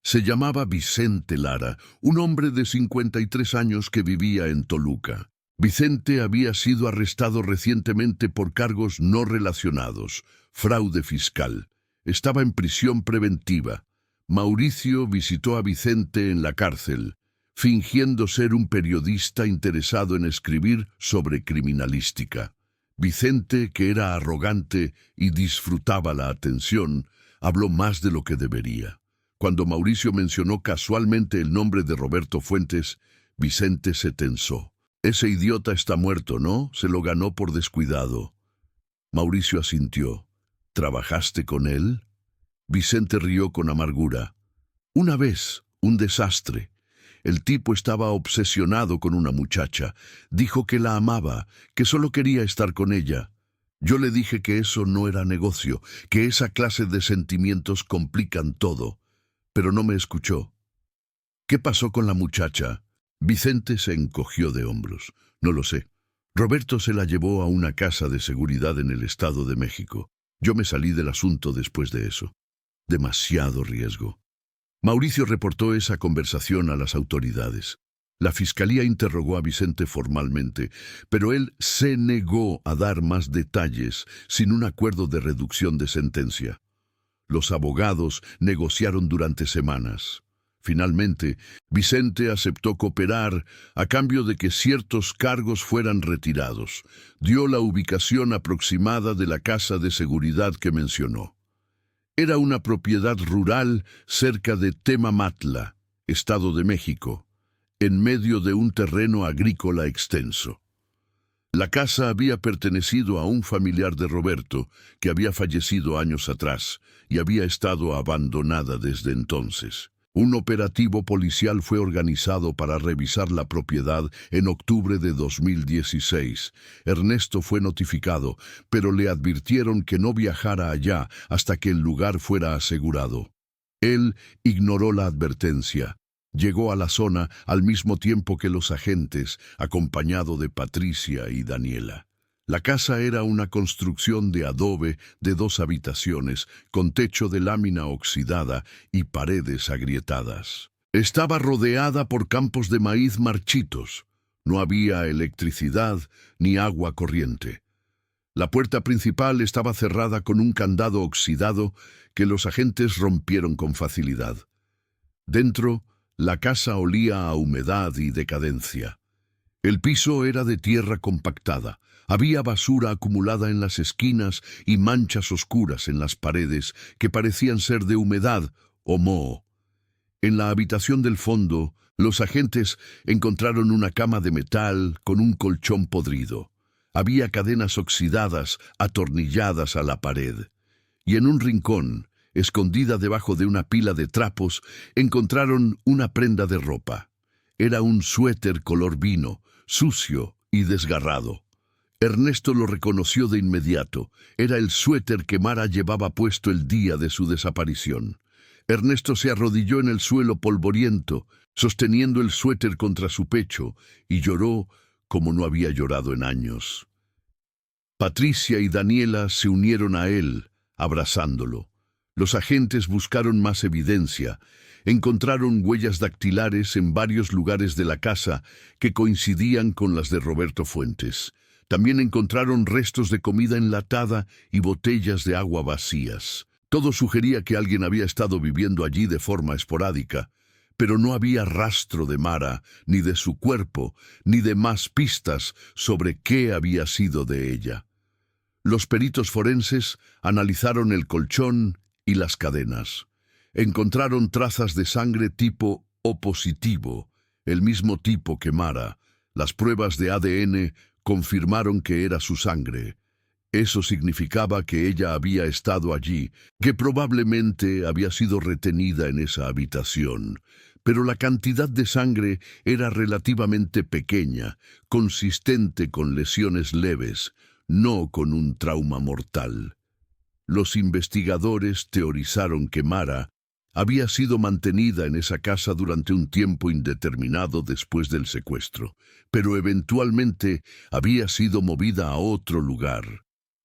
Se llamaba Vicente Lara, un hombre de 53 años que vivía en Toluca. Vicente había sido arrestado recientemente por cargos no relacionados, fraude fiscal. Estaba en prisión preventiva. Mauricio visitó a Vicente en la cárcel, fingiendo ser un periodista interesado en escribir sobre criminalística. Vicente, que era arrogante y disfrutaba la atención, habló más de lo que debería. Cuando Mauricio mencionó casualmente el nombre de Roberto Fuentes, Vicente se tensó. «Ese idiota está muerto, ¿no? Se lo ganó por descuidado». Mauricio asintió. «¿Trabajaste con él?» Vicente rió con amargura. «Una vez, un desastre. El tipo estaba obsesionado con una muchacha. Dijo que la amaba, que solo quería estar con ella. Yo le dije que eso no era negocio, que esa clase de sentimientos complican todo. Pero no me escuchó. ¿Qué pasó con la muchacha? Vicente se encogió de hombros. No lo sé. Roberto se la llevó a una casa de seguridad en el Estado de México. Yo me salí del asunto después de eso. Demasiado riesgo. Mauricio reportó esa conversación a las autoridades. La fiscalía interrogó a Vicente formalmente, pero él se negó a dar más detalles sin un acuerdo de reducción de sentencia. Los abogados negociaron durante semanas. Finalmente, Vicente aceptó cooperar a cambio de que ciertos cargos fueran retirados. Dio la ubicación aproximada de la casa de seguridad que mencionó. Era una propiedad rural cerca de Temamatla, Estado de México, en medio de un terreno agrícola extenso. La casa había pertenecido a un familiar de Roberto, que había fallecido años atrás, y había estado abandonada desde entonces. Un operativo policial fue organizado para revisar la propiedad en octubre de 2016. Ernesto fue notificado, pero le advirtieron que no viajara allá hasta que el lugar fuera asegurado. Él ignoró la advertencia. Llegó a la zona al mismo tiempo que los agentes, acompañado de Patricia y Daniela. La casa era una construcción de adobe de 2 habitaciones, con techo de lámina oxidada y paredes agrietadas. Estaba rodeada por campos de maíz marchitos. No había electricidad ni agua corriente. La puerta principal estaba cerrada con un candado oxidado que los agentes rompieron con facilidad. Dentro, la casa olía a humedad y decadencia. El piso era de tierra compactada. Había basura acumulada en las esquinas y manchas oscuras en las paredes que parecían ser de humedad o moho. En la habitación del fondo, los agentes encontraron una cama de metal con un colchón podrido. Había cadenas oxidadas atornilladas a la pared. Y en un rincón, escondida debajo de una pila de trapos, encontraron una prenda de ropa. Era un suéter color vino, sucio y desgarrado. Ernesto lo reconoció de inmediato. Era el suéter que Mara llevaba puesto el día de su desaparición. Ernesto se arrodilló en el suelo polvoriento, sosteniendo el suéter contra su pecho, y lloró como no había llorado en años. Patricia y Daniela se unieron a él, abrazándolo. Los agentes buscaron más evidencia. Encontraron huellas dactilares en varios lugares de la casa que coincidían con las de Roberto Fuentes. También encontraron restos de comida enlatada y botellas de agua vacías. Todo sugería que alguien había estado viviendo allí de forma esporádica, pero no había rastro de Mara, ni de su cuerpo, ni de más pistas sobre qué había sido de ella. Los peritos forenses analizaron el colchón y las cadenas. Encontraron trazas de sangre tipo O positivo, el mismo tipo que Mara. Las pruebas de ADN confirmaron que era su sangre. Eso significaba que ella había estado allí, que probablemente había sido retenida en esa habitación. Pero la cantidad de sangre era relativamente pequeña, consistente con lesiones leves, no con un trauma mortal. Los investigadores teorizaron que Mara había sido mantenida en esa casa durante un tiempo indeterminado después del secuestro, pero eventualmente había sido movida a otro lugar,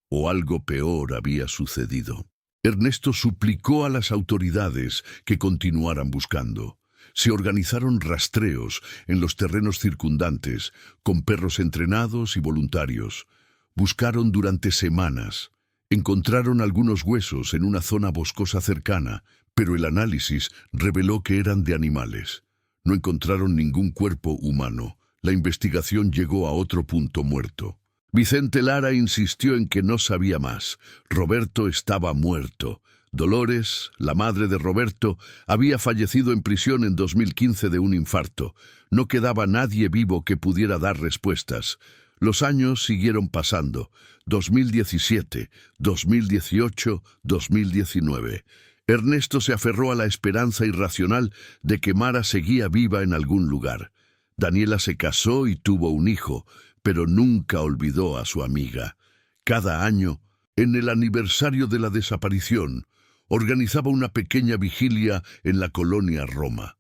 o algo peor había sucedido. Ernesto suplicó a las autoridades que continuaran buscando. Se organizaron rastreos en los terrenos circundantes, con perros entrenados y voluntarios. Buscaron durante semanas. Encontraron algunos huesos en una zona boscosa cercana, pero el análisis reveló que eran de animales. No encontraron ningún cuerpo humano. La investigación llegó a otro punto muerto. Vicente Lara insistió en que no sabía más. Roberto estaba muerto. Dolores, la madre de Roberto, había fallecido en prisión en 2015 de un infarto. No quedaba nadie vivo que pudiera dar respuestas. Los años siguieron pasando. 2017, 2018, 2019. Ernesto se aferró a la esperanza irracional de que Mara seguía viva en algún lugar. Daniela se casó y tuvo un hijo, pero nunca olvidó a su amiga. Cada año, en el aniversario de la desaparición, organizaba una pequeña vigilia en la colonia Roma.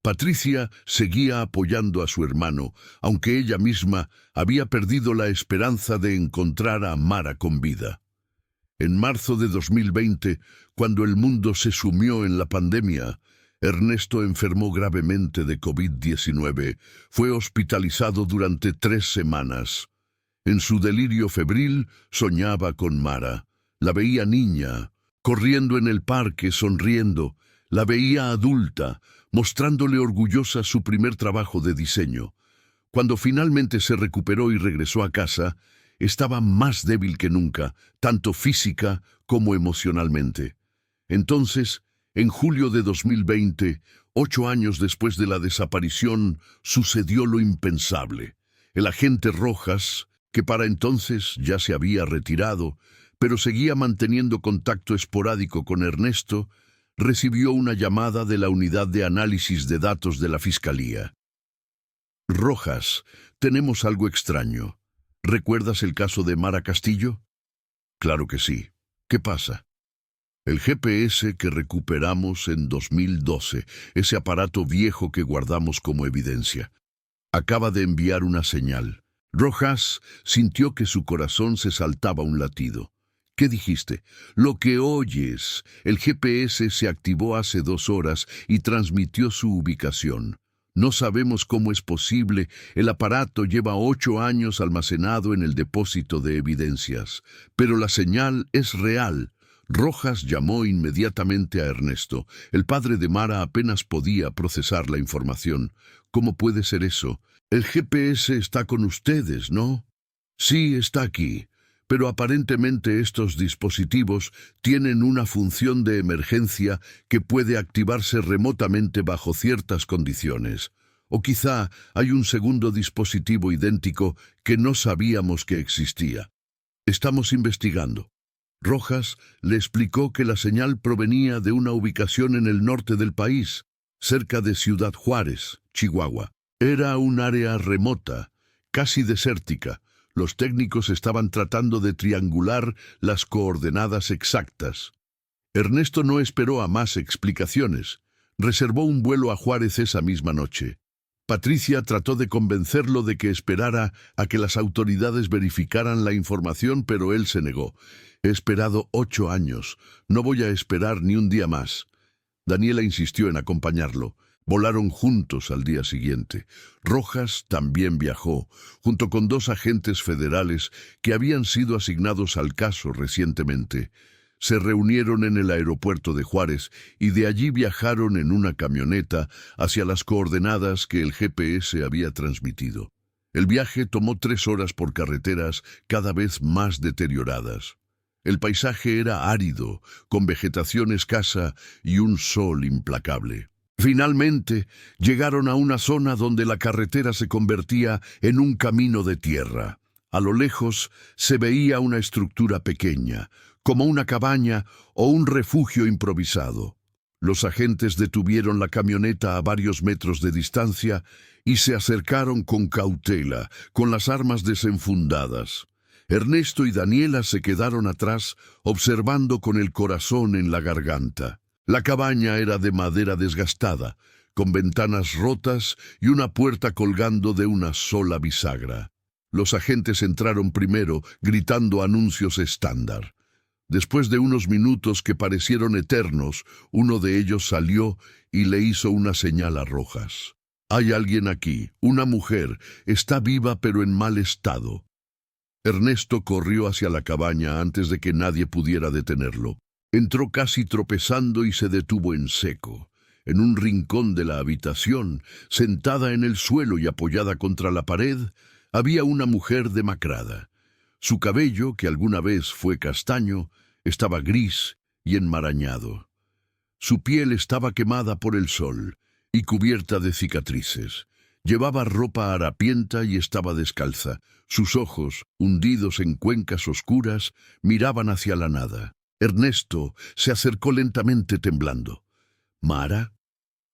Patricia seguía apoyando a su hermano, aunque ella misma había perdido la esperanza de encontrar a Mara con vida. En marzo de 2020, cuando el mundo se sumió en la pandemia, Ernesto enfermó gravemente de COVID-19. Fue hospitalizado durante 3 semanas. En su delirio febril soñaba con Mara. La veía niña, corriendo en el parque, sonriendo. La veía adulta, mostrándole orgullosa su primer trabajo de diseño. Cuando finalmente se recuperó y regresó a casa, estaba más débil que nunca, tanto física como emocionalmente. Entonces, en julio de 2020, 8 años después de la desaparición, sucedió lo impensable. El agente Rojas, que para entonces ya se había retirado, pero seguía manteniendo contacto esporádico con Ernesto, recibió una llamada de la unidad de análisis de datos de la Fiscalía. Rojas, tenemos algo extraño. ¿Recuerdas el caso de Mara Castillo? Claro que sí. ¿Qué pasa? El GPS que recuperamos en 2012, ese aparato viejo que guardamos como evidencia, acaba de enviar una señal. Rojas sintió que su corazón se saltaba un latido. ¿Qué dijiste? Lo que oyes. El GPS se activó hace 2 horas y transmitió su ubicación. No sabemos cómo es posible. El aparato lleva 8 años almacenado en el depósito de evidencias. Pero la señal es real. Rojas llamó inmediatamente a Ernesto. El padre de Mara apenas podía procesar la información. ¿Cómo puede ser eso? El GPS está con ustedes, ¿no? Sí, está aquí. Pero aparentemente estos dispositivos tienen una función de emergencia que puede activarse remotamente bajo ciertas condiciones. O quizá hay un segundo dispositivo idéntico que no sabíamos que existía. Estamos investigando. Rojas le explicó que la señal provenía de una ubicación en el norte del país, cerca de Ciudad Juárez, Chihuahua. Era un área remota, casi desértica. Los técnicos estaban tratando de triangular las coordenadas exactas. Ernesto no esperó a más explicaciones. Reservó un vuelo a Juárez esa misma noche. Patricia trató de convencerlo de que esperara a que las autoridades verificaran la información, pero él se negó. He esperado 8 años. No voy a esperar ni un día más. Daniela insistió en acompañarlo. Volaron juntos al día siguiente. Rojas también viajó, junto con 2 agentes federales que habían sido asignados al caso recientemente. Se reunieron en el aeropuerto de Juárez y de allí viajaron en una camioneta hacia las coordenadas que el GPS había transmitido. El viaje tomó 3 horas por carreteras cada vez más deterioradas. El paisaje era árido, con vegetación escasa y un sol implacable. Finalmente, llegaron a una zona donde la carretera se convertía en un camino de tierra. A lo lejos se veía una estructura pequeña, como una cabaña o un refugio improvisado. Los agentes detuvieron la camioneta a varios metros de distancia y se acercaron con cautela, con las armas desenfundadas. Ernesto y Daniela se quedaron atrás, observando con el corazón en la garganta. La cabaña era de madera desgastada, con ventanas rotas y una puerta colgando de una sola bisagra. Los agentes entraron primero, gritando anuncios estándar. Después de unos minutos que parecieron eternos, uno de ellos salió y le hizo una señal a Rojas. «Hay alguien aquí, una mujer, está viva pero en mal estado». Ernesto corrió hacia la cabaña antes de que nadie pudiera detenerlo. Entró casi tropezando y se detuvo en seco. En un rincón de la habitación, sentada en el suelo y apoyada contra la pared, había una mujer demacrada. Su cabello, que alguna vez fue castaño, estaba gris y enmarañado. Su piel estaba quemada por el sol y cubierta de cicatrices. Llevaba ropa harapienta y estaba descalza. Sus ojos, hundidos en cuencas oscuras, miraban hacia la nada. Ernesto se acercó lentamente temblando. ¿Mara?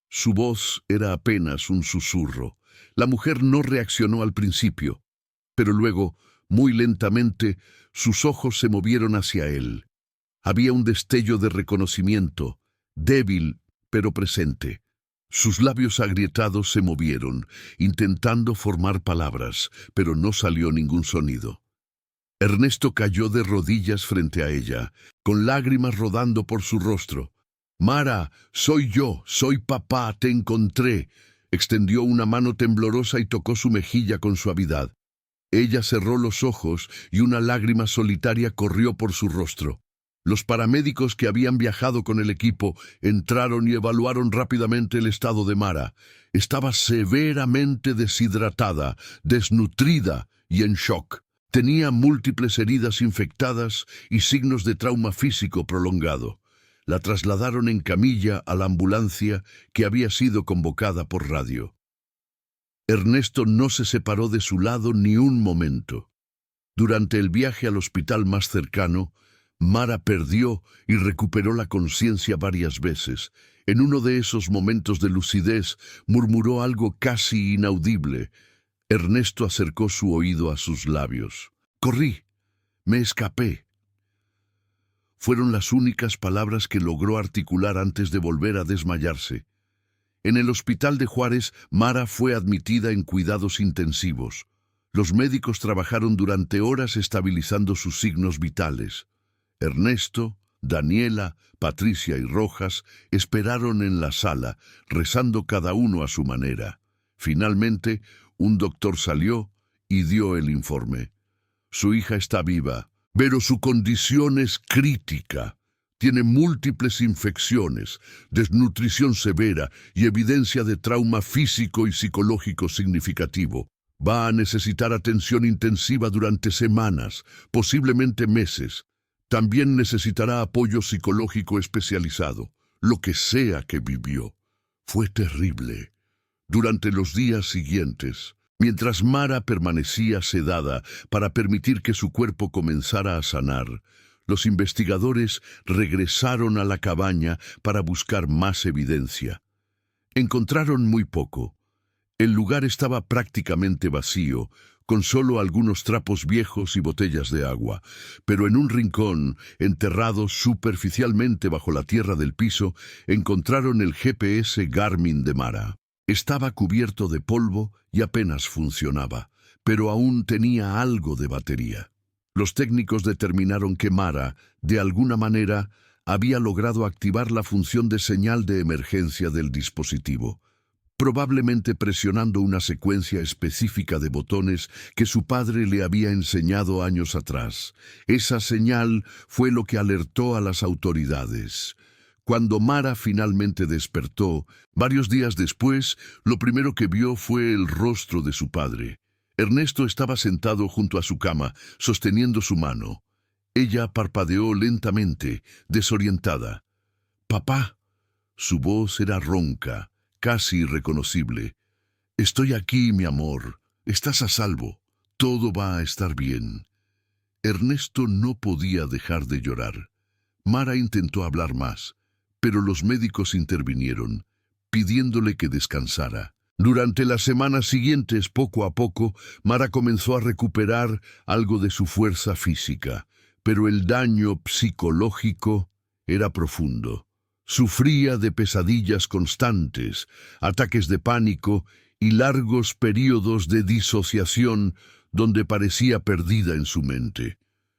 Su voz era apenas un susurro. La mujer no reaccionó al principio, pero luego, muy lentamente, sus ojos se movieron hacia él. Había un destello de reconocimiento, débil pero presente. Sus labios agrietados se movieron, intentando formar palabras, pero no salió ningún sonido. Ernesto cayó de rodillas frente a ella, con lágrimas rodando por su rostro. «Mara, soy yo, soy papá, te encontré». Extendió una mano temblorosa y tocó su mejilla con suavidad. Ella cerró los ojos y una lágrima solitaria corrió por su rostro. Los paramédicos que habían viajado con el equipo entraron y evaluaron rápidamente el estado de Mara. Estaba severamente deshidratada, desnutrida y en shock. Tenía múltiples heridas infectadas y signos de trauma físico prolongado. La trasladaron en camilla a la ambulancia que había sido convocada por radio. Ernesto no se separó de su lado ni un momento. Durante el viaje al hospital más cercano, Mara perdió y recuperó la conciencia varias veces. En uno de esos momentos de lucidez, murmuró algo casi inaudible. Ernesto acercó su oído a sus labios. «Corrí, me escapé». Fueron las únicas palabras que logró articular antes de volver a desmayarse. En el hospital de Juárez, Mara fue admitida en cuidados intensivos. Los médicos trabajaron durante horas estabilizando sus signos vitales. Ernesto, Daniela, Patricia y Rojas esperaron en la sala, rezando cada uno a su manera. Finalmente, un doctor salió y dio el informe. Su hija está viva, pero su condición es crítica. Tiene múltiples infecciones, desnutrición severa y evidencia de trauma físico y psicológico significativo. Va a necesitar atención intensiva durante semanas, posiblemente meses. También necesitará apoyo psicológico especializado. Lo que sea que vivió fue terrible. Durante los días siguientes, mientras Mara permanecía sedada para permitir que su cuerpo comenzara a sanar, los investigadores regresaron a la cabaña para buscar más evidencia. Encontraron muy poco. El lugar estaba prácticamente vacío, con solo algunos trapos viejos y botellas de agua, pero en un rincón, enterrado superficialmente bajo la tierra del piso, encontraron el GPS Garmin de Mara. Estaba cubierto de polvo y apenas funcionaba, pero aún tenía algo de batería. Los técnicos determinaron que Mara, de alguna manera, había logrado activar la función de señal de emergencia del dispositivo, probablemente presionando una secuencia específica de botones que su padre le había enseñado años atrás. Esa señal fue lo que alertó a las autoridades. Cuando Mara finalmente despertó, varios días después, lo primero que vio fue el rostro de su padre. Ernesto estaba sentado junto a su cama, sosteniendo su mano. Ella parpadeó lentamente, desorientada. «Papá». Su voz era ronca, casi irreconocible. «Estoy aquí, mi amor. Estás a salvo. Todo va a estar bien». Ernesto no podía dejar de llorar. Mara intentó hablar más, pero los médicos intervinieron, pidiéndole que descansara. Durante las semanas siguientes, poco a poco, Mara comenzó a recuperar algo de su fuerza física, pero el daño psicológico era profundo. Sufría de pesadillas constantes, ataques de pánico y largos periodos de disociación donde parecía perdida en su mente.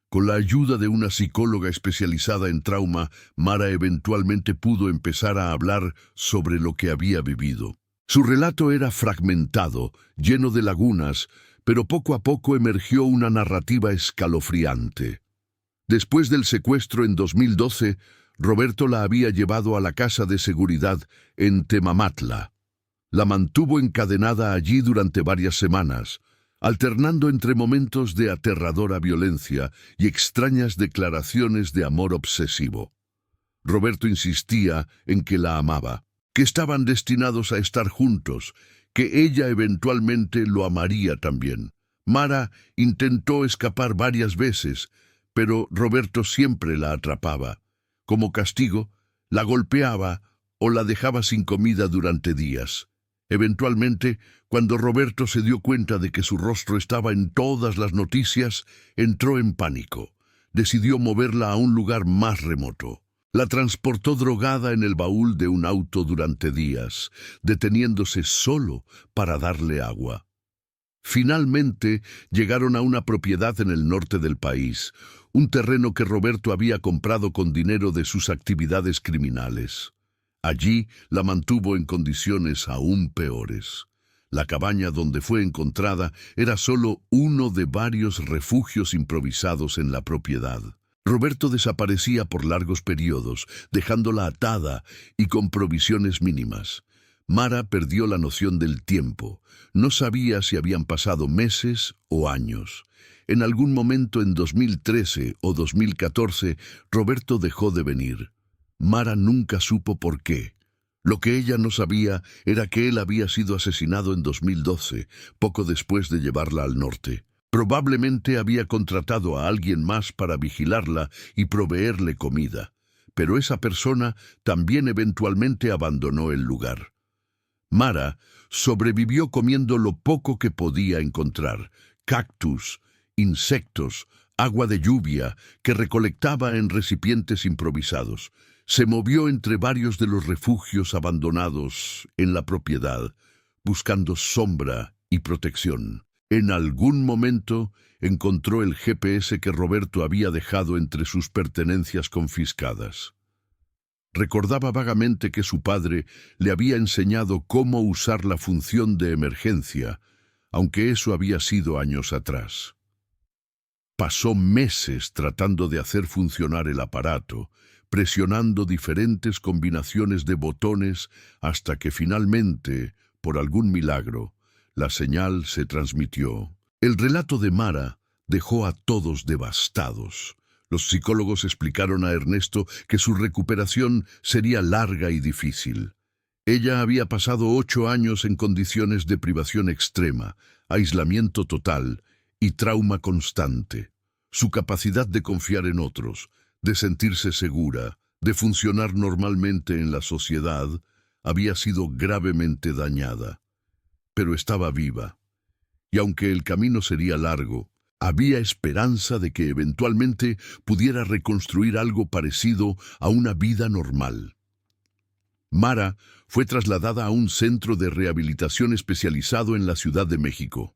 Con la ayuda de una psicóloga especializada en trauma, Mara eventualmente pudo empezar a hablar sobre lo que había vivido. Su relato era fragmentado, lleno de lagunas, pero poco a poco emergió una narrativa escalofriante. Después del secuestro en 2012, Roberto la había llevado a la casa de seguridad en Temamatla. La mantuvo encadenada allí durante varias semanas, alternando entre momentos de aterradora violencia y extrañas declaraciones de amor obsesivo. Roberto insistía en que la amaba, que estaban destinados a estar juntos, que ella eventualmente lo amaría también. Mara intentó escapar varias veces, pero Roberto siempre la atrapaba. Como castigo, la golpeaba o la dejaba sin comida durante días. Eventualmente, cuando Roberto se dio cuenta de que su rostro estaba en todas las noticias, entró en pánico. Decidió moverla a un lugar más remoto. La transportó drogada en el baúl de un auto durante días, deteniéndose solo para darle agua. Finalmente llegaron a una propiedad en el norte del país, un terreno que Roberto había comprado con dinero de sus actividades criminales. Allí la mantuvo en condiciones aún peores. La cabaña donde fue encontrada era solo uno de varios refugios improvisados en la propiedad. Roberto desaparecía por largos periodos, dejándola atada y con provisiones mínimas. Mara perdió la noción del tiempo. No sabía si habían pasado meses o años. En algún momento en 2013 o 2014, Roberto dejó de venir. Mara nunca supo por qué. Lo que ella no sabía era que él había sido asesinado en 2012, poco después de llevarla al norte. Probablemente había contratado a alguien más para vigilarla y proveerle comida, pero esa persona también eventualmente abandonó el lugar. Mara sobrevivió comiendo lo poco que podía encontrar: cactus, insectos, agua de lluvia que recolectaba en recipientes improvisados. Se movió entre varios de los refugios abandonados en la propiedad, buscando sombra y protección. En algún momento encontró el GPS que Roberto había dejado entre sus pertenencias confiscadas. Recordaba vagamente que su padre le había enseñado cómo usar la función de emergencia, aunque eso había sido años atrás. Pasó meses tratando de hacer funcionar el aparato, presionando diferentes combinaciones de botones hasta que finalmente, por algún milagro, la señal se transmitió. El relato de Mara dejó a todos devastados. Los psicólogos explicaron a Ernesto que su recuperación sería larga y difícil. Ella había pasado 8 años en condiciones de privación extrema, aislamiento total y trauma constante. Su capacidad de confiar en otros, de sentirse segura, de funcionar normalmente en la sociedad, había sido gravemente dañada. Pero estaba viva, y aunque el camino sería largo, había esperanza de que eventualmente pudiera reconstruir algo parecido a una vida normal. Mara fue trasladada a un centro de rehabilitación especializado en la Ciudad de México.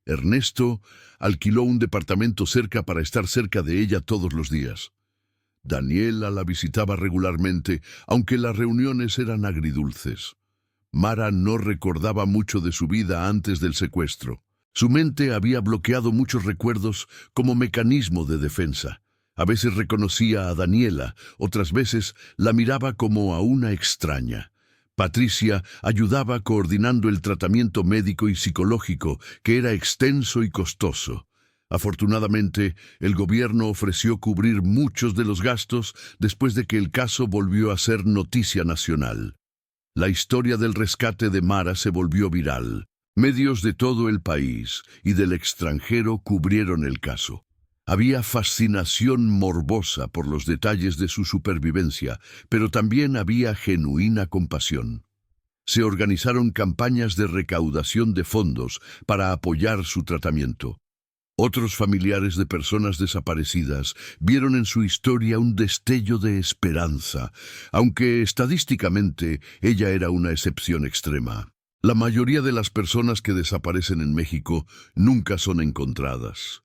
Ernesto alquiló un departamento cerca para estar cerca de ella todos los días. Daniela la visitaba regularmente, aunque las reuniones eran agridulces. Mara no recordaba mucho de su vida antes del secuestro. Su mente había bloqueado muchos recuerdos como mecanismo de defensa. A veces reconocía a Daniela, otras veces la miraba como a una extraña. Patricia ayudaba coordinando el tratamiento médico y psicológico, que era extenso y costoso. Afortunadamente, el gobierno ofreció cubrir muchos de los gastos después de que el caso volvió a ser noticia nacional. La historia del rescate de Mara se volvió viral. Medios de todo el país y del extranjero cubrieron el caso. Había fascinación morbosa por los detalles de su supervivencia, pero también había genuina compasión. Se organizaron campañas de recaudación de fondos para apoyar su tratamiento. Otros familiares de personas desaparecidas vieron en su historia un destello de esperanza, aunque estadísticamente ella era una excepción extrema. La mayoría de las personas que desaparecen en México nunca son encontradas.